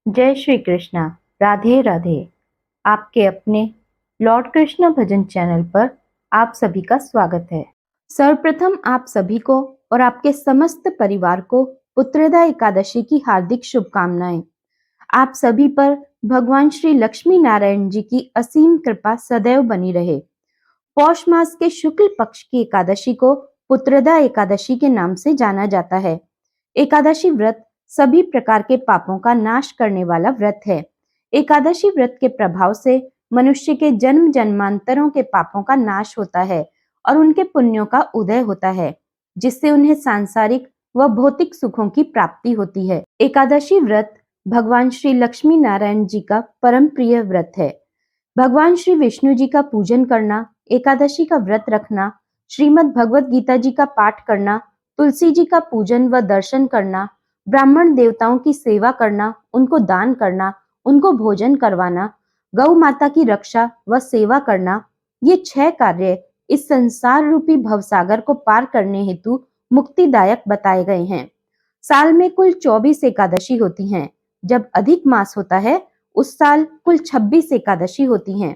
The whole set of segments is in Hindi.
जय श्री कृष्णा। राधे राधे। आपके अपने लॉर्ड कृष्ण भजन चैनल पर आप सभी का स्वागत है। सर्वप्रथम आप सभी को और आपके समस्त परिवार को पुत्रदा एकादशी की हार्दिक शुभकामनाएं। आप सभी पर भगवान श्री लक्ष्मी नारायण जी की असीम कृपा सदैव बनी रहे। पौष मास के शुक्ल पक्ष की एकादशी को पुत्रदा एकादशी के नाम से जाना जाता है। एकादशी व्रत सभी प्रकार के पापों का नाश करने वाला व्रत है। एकादशी व्रत के प्रभाव से मनुष्य के जन्म जन्मांतरों के पापों का नाश होता है और उनके पुण्यों का उदय होता है, जिससे उन्हें सांसारिक व भौतिक सुखों की प्राप्ति होती है। एकादशी व्रत भगवान श्री लक्ष्मी नारायण जी का परम प्रिय व्रत है। भगवान श्री विष्णु जी का पूजन करना, एकादशी का व्रत रखना, श्रीमद् भगवत गीता जी का पाठ करना, तुलसी जी का पूजन व दर्शन करना, ब्राह्मण देवताओं की सेवा करना, उनको दान करना, उनको भोजन करवाना, गौ माता की रक्षा व सेवा करना, ये 6 कार्य इस संसार रूपी भवसागर को पार करने हेतु मुक्तिदायक बताए गए हैं। साल में कुल 24 एकादशी होती हैं। जब अधिक मास होता है उस साल कुल 26 एकादशी होती हैं।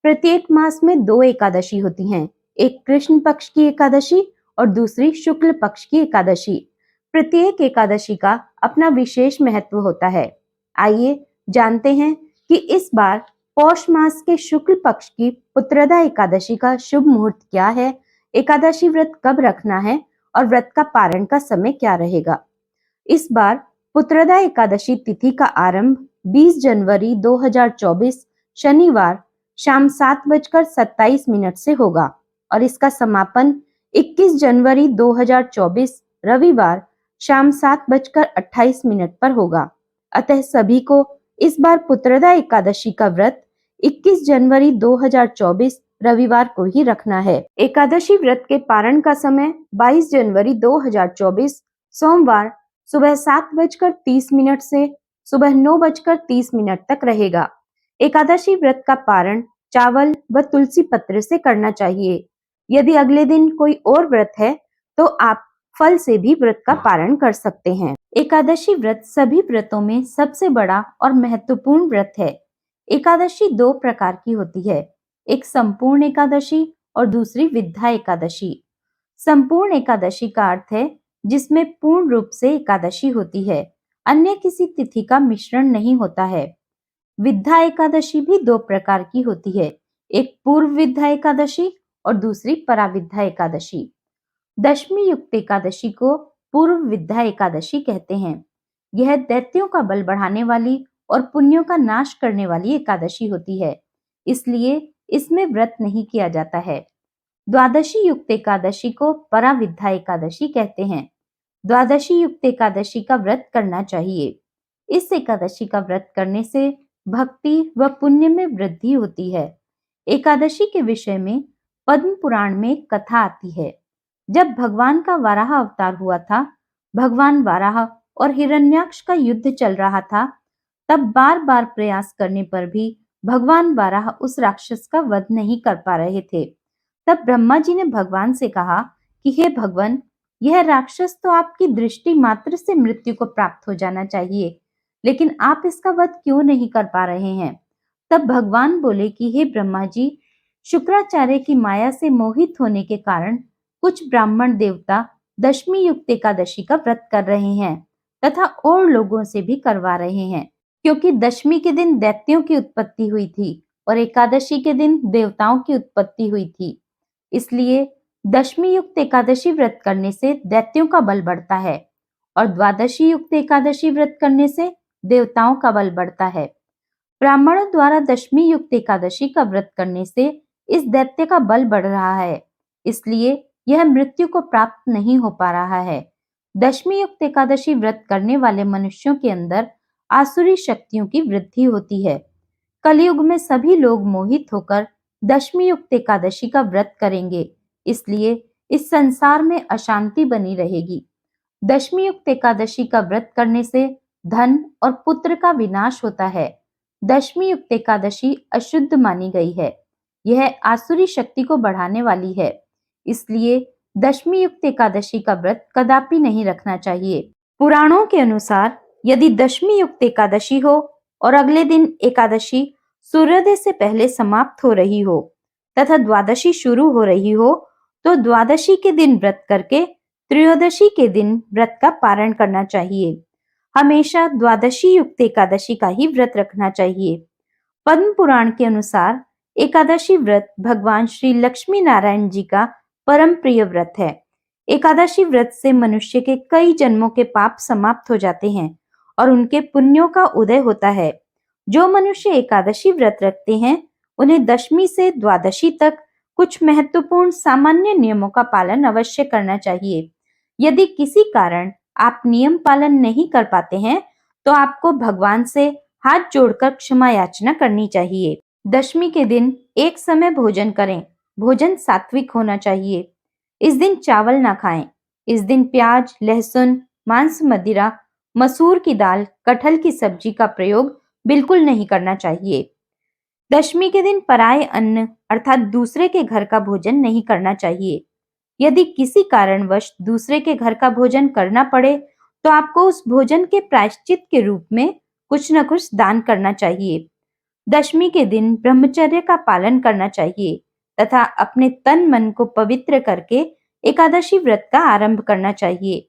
प्रत्येक मास में 2 एकादशी होती हैं, एक कृष्ण पक्ष की एकादशी और दूसरी शुक्ल पक्ष की एकादशी। प्रत्येक एकादशी का अपना विशेष महत्व होता है। आइए जानते हैं कि इस बार पौष मास के शुक्ल पक्ष की पुत्रदा एकादशी का शुभ मुहूर्त क्या है, एकादशी व्रत कब रखना है और व्रत का पारण का समय क्या रहेगा। इस बार पुत्रदा एकादशी तिथि का आरंभ 20 जनवरी 2024 शनिवार शाम 7:27 से होगा और इसका समापन 21 जनवरी 2024 रविवार शाम 7:28 पर होगा। अतः सभी को इस बार पुत्रदा एकादशी का व्रत 21 जनवरी 2024 रविवार को ही रखना है। एकादशी व्रत के पारण का समय 22 जनवरी 2024 सोमवार सुबह 7:30 से सुबह 9:30 तक रहेगा। एकादशी व्रत का पारण चावल व तुलसी पत्र से करना चाहिए। यदि अगले दिन कोई और व्रत है तो आप फल से भी व्रत का पारण कर सकते हैं। एकादशी व्रत सभी व्रतों में सबसे बड़ा और महत्वपूर्ण व्रत है। एकादशी 2 प्रकार की होती है, एक संपूर्ण एकादशी और दूसरी विद्या एकादशी। संपूर्ण एकादशी का अर्थ है जिसमें पूर्ण रूप से एकादशी होती है, अन्य किसी तिथि का मिश्रण नहीं होता है। विद्या एकादशी भी 2 प्रकार की होती है, एक पूर्व विद्या एकादशी और दूसरी पराविद्या एकादशी। दशमी युक्त एकादशी को पूर्व विद्या एकादशी कहते हैं। यह दैत्यों का बल बढ़ाने वाली और पुण्यों का नाश करने वाली एकादशी होती है, इसलिए इसमें व्रत नहीं किया जाता है। द्वादशी युक्त एकादशी को पराविद्या एकादशी कहते हैं। द्वादशी युक्त एकादशी का व्रत करना चाहिए। इस एकादशी का व्रत करने से भक्ति व पुण्य में वृद्धि होती है। एकादशी के विषय में पद्म पुराण में एक कथा आती है। जब भगवान का वाराह अवतार हुआ था, भगवान वाराह और हिरण्याक्ष का युद्ध चल रहा था, तब बार बार प्रयास करने पर भी भगवान वाराह उस राक्षस का वध नहीं कर पा रहे थे। तब ब्रह्मा जी ने भगवान से कहा कि हे भगवान, यह राक्षस तो आपकी दृष्टि मात्र से मृत्यु को प्राप्त हो जाना चाहिए, लेकिन आप इसका वध क्यों नहीं कर पा रहे हैं। तब भगवान बोले कि हे ब्रह्मा जी, शुक्राचार्य की माया से मोहित होने के कारण कुछ ब्राह्मण देवता दशमी युक्त एकादशी का व्रत कर रहे हैं तथा और लोगों से भी करवा रहे हैं, क्योंकि दशमी के दिन दैत्यों की उत्पत्ति हुई थी और एकादशी के दिन देवताओं की उत्पत्ति हुई थी। इसलिए दशमी युक्त एकादशी व्रत करने से दैत्यों का बल बढ़ता है और द्वादशी युक्त एकादशी व्रत करने से देवताओं का बल बढ़ता है। ब्राह्मणों द्वारा दशमी युक्त एकादशी का व्रत करने से इस दैत्य का बल बढ़ रहा है, इसलिए यह मृत्यु को प्राप्त नहीं हो पा रहा है। दशमी युक्त एकादशी व्रत करने वाले मनुष्यों के अंदर आसुरी शक्तियों की वृद्धि होती है। कलयुग में सभी लोग मोहित होकर दशमी युक्त एकादशी का व्रत करेंगे, इसलिए इस संसार में अशांति बनी रहेगी। दशमी युक्त एकादशी का व्रत करने से धन और पुत्र का विनाश होता है। दशमी युक्त एकादशी अशुद्ध मानी गई है, यह आसुरी शक्ति को बढ़ाने वाली है, इसलिए दशमी युक्त एकादशी का व्रत कदापि नहीं रखना चाहिए। पुराणों के अनुसार यदि दशमी युक्त एकादशी हो और अगले दिन एकादशी सूर्योदय से पहले समाप्त हो रही हो तथा द्वादशी शुरू हो रही हो, तो द्वादशी के दिन व्रत करके त्रयोदशी के दिन व्रत का पारण करना चाहिए। हमेशा द्वादशी युक्त एकादशी का ही व्रत रखना चाहिए। पद्म पुराण के अनुसार एकादशी व्रत भगवान श्री लक्ष्मी नारायण जी का परम प्रिय व्रत है। एकादशी व्रत से मनुष्य के कई जन्मों के पाप समाप्त हो जाते हैं और उनके पुण्यों का उदय होता है। जो मनुष्य एकादशी व्रत रखते हैं, उन्हें दशमी से द्वादशी तक कुछ महत्वपूर्ण सामान्य नियमों का पालन अवश्य करना चाहिए। यदि किसी कारण आप नियम पालन नहीं कर पाते हैं, तो आपको भगवान से हाथ जोड़कर क्षमा याचना करनी चाहिए। दशमी के दिन एक समय भोजन करें। भोजन सात्विक होना चाहिए। इस दिन चावल ना खाएं। इस दिन प्याज, लहसुन, मांस, मदिरा, मसूर की दाल, कटहल की सब्जी का प्रयोग बिल्कुल नहीं करना चाहिए। दशमी के दिन पराये अन्न अर्थात दूसरे के घर का भोजन नहीं करना चाहिए। यदि किसी कारणवश दूसरे के घर का भोजन करना पड़े, तो आपको उस भोजन के प्रायश्चित के रूप में कुछ न कुछ दान करना चाहिए। दशमी के दिन ब्रह्मचर्य का पालन करना चाहिए तथा अपने तन मन को पवित्र करके एकादशी व्रत का आरंभ करना चाहिए।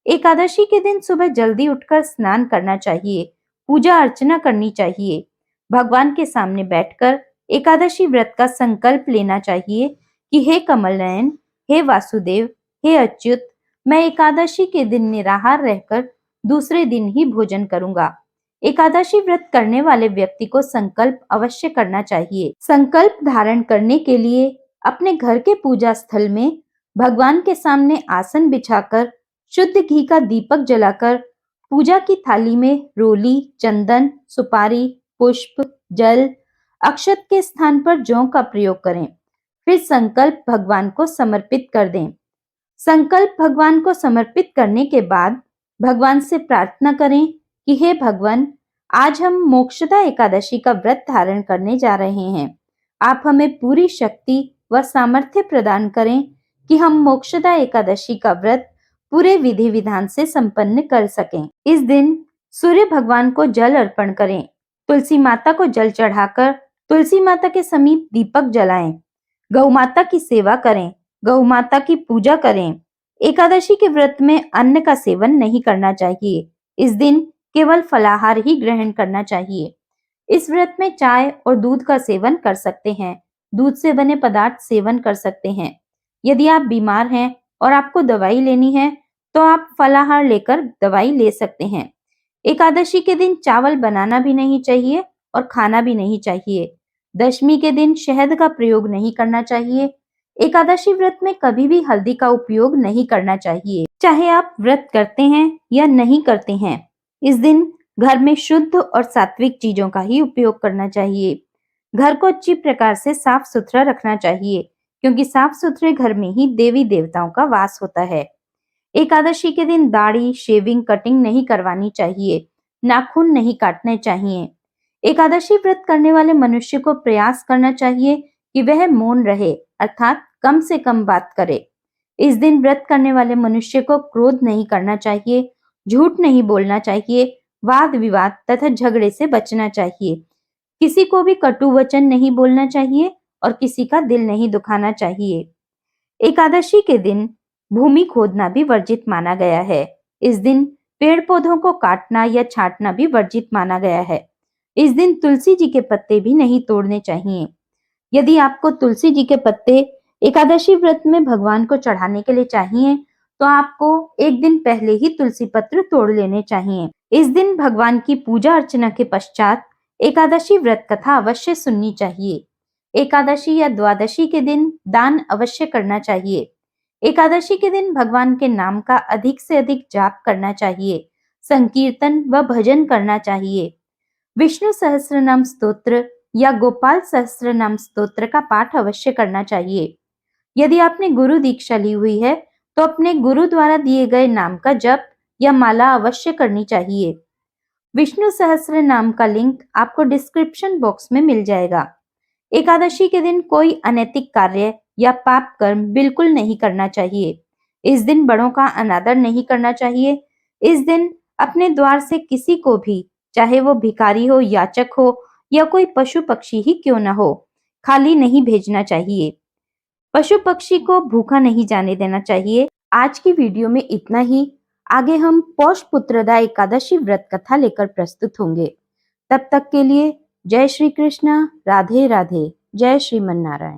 एकादशी के दिन सुबह जल्दी उठकर स्नान करना चाहिए, पूजा अर्चना करनी चाहिए। भगवान के सामने बैठकर एकादशी व्रत का संकल्प लेना चाहिए कि हे कमल नयन, हे वासुदेव, हे अच्युत, मैं एकादशी के दिन निराहार रहकर दूसरे दिन ही भोजन करूंगा। एकादशी व्रत करने वाले व्यक्ति को संकल्प अवश्य करना चाहिए। संकल्प धारण करने के लिए अपने घर के पूजा स्थल में भगवान के सामने आसन बिछाकर शुद्ध घी का दीपक जलाकर पूजा की थाली में रोली, चंदन, सुपारी, पुष्प, जल, अक्षत के स्थान पर जौ का प्रयोग करें। फिर संकल्प भगवान को समर्पित कर दें। संकल्प भगवान को समर्पित करने के बाद भगवान से प्रार्थना करें कि हे भगवान, आज हम मोक्षदा एकादशी का व्रत धारण करने जा रहे हैं। आप हमें पूरी शक्ति व सामर्थ्य प्रदान करें कि हम मोक्षदा एकादशी का व्रत पूरे विधि विधान से संपन्न कर सकें। इस दिन सूर्य भगवान को जल अर्पण करें। तुलसी माता को जल चढ़ाकर तुलसी माता के समीप दीपक जलाएं। गौ माता की सेवा करें। गौ माता की पूजा करें। एकादशी के व्रत में अन्न का सेवन नहीं करना चाहिए। इस दिन केवल फलाहार ही ग्रहण करना चाहिए। इस व्रत में चाय और दूध का सेवन कर सकते हैं। दूध से बने पदार्थ सेवन कर सकते हैं। यदि आप बीमार हैं और आपको दवाई लेनी है, तो आप फलाहार लेकर दवाई ले सकते हैं। एकादशी के दिन चावल बनाना भी नहीं चाहिए और खाना भी नहीं चाहिए। दशमी के दिन शहद का प्रयोग नहीं करना चाहिए। एकादशी व्रत में कभी भी हल्दी का उपयोग नहीं करना चाहिए, चाहे आप व्रत करते हैं या नहीं करते हैं। इस दिन घर में शुद्ध और सात्विक चीजों का ही उपयोग करना चाहिए। घर को अच्छी प्रकार से साफ सुथरा रखना चाहिए, क्योंकि साफ सुथरे घर में ही देवी देवताओं का वास होता है। एकादशी के दिन दाढ़ी, शेविंग, कटिंग नहीं करवानी चाहिए। नाखून नहीं काटने चाहिए। एकादशी व्रत करने वाले मनुष्य को प्रयास करना चाहिए कि वह मौन रहे, अर्थात कम से कम बात करे। इस दिन व्रत करने वाले मनुष्य को क्रोध नहीं करना चाहिए, झूठ नहीं बोलना चाहिए, वाद विवाद तथा झगड़े से बचना चाहिए। किसी को भी कटु वचन नहीं बोलना चाहिए और किसी का दिल नहीं दुखाना चाहिए। एकादशी के दिन भूमि खोदना भी वर्जित माना गया है। इस दिन पेड़ पौधों को काटना या छांटना भी वर्जित माना गया है। इस दिन तुलसी जी के पत्ते भी नहीं तोड़ने चाहिए। यदि आपको तुलसी जी के पत्ते एकादशी व्रत में भगवान को चढ़ाने के लिए चाहिए, तो आपको एक दिन पहले ही तुलसी पत्र तोड़ लेने चाहिए। इस दिन भगवान की पूजा अर्चना के पश्चात एकादशी व्रत कथा अवश्य सुननी चाहिए। एकादशी या द्वादशी के दिन दान अवश्य करना चाहिए। एकादशी के दिन भगवान के नाम का अधिक से अधिक जाप करना चाहिए। संकीर्तन व भजन करना चाहिए। विष्णु सहस्त्रनाम स्तोत्र या गोपाल सहस्त्रनाम स्तोत्र का पाठ अवश्य करना चाहिए। यदि आपने गुरु दीक्षा ली हुई है, तो अपने गुरु द्वारा दिए गए नाम का जप या माला अवश्य करनी चाहिए। विष्णु सहस्त्र नाम का लिंक आपको डिस्क्रिप्शन बॉक्स में मिल जाएगा। एकादशी के दिन कोई अनैतिक कार्य या पाप कर्म बिल्कुल नहीं करना चाहिए। इस दिन बड़ों का अनादर नहीं करना चाहिए। इस दिन अपने द्वार से किसी को भी, चाहे वो भिखारी हो, याचक हो या कोई पशु पक्षी ही क्यों न हो, खाली नहीं भेजना चाहिए। पशु पक्षी को भूखा नहीं जाने देना चाहिए। आज की वीडियो में इतना ही। आगे हम पौष पुत्रदा एकादशी व्रत कथा लेकर प्रस्तुत होंगे। तब तक के लिए जय श्री कृष्णा, राधे राधे, जय श्रीमन नारायण।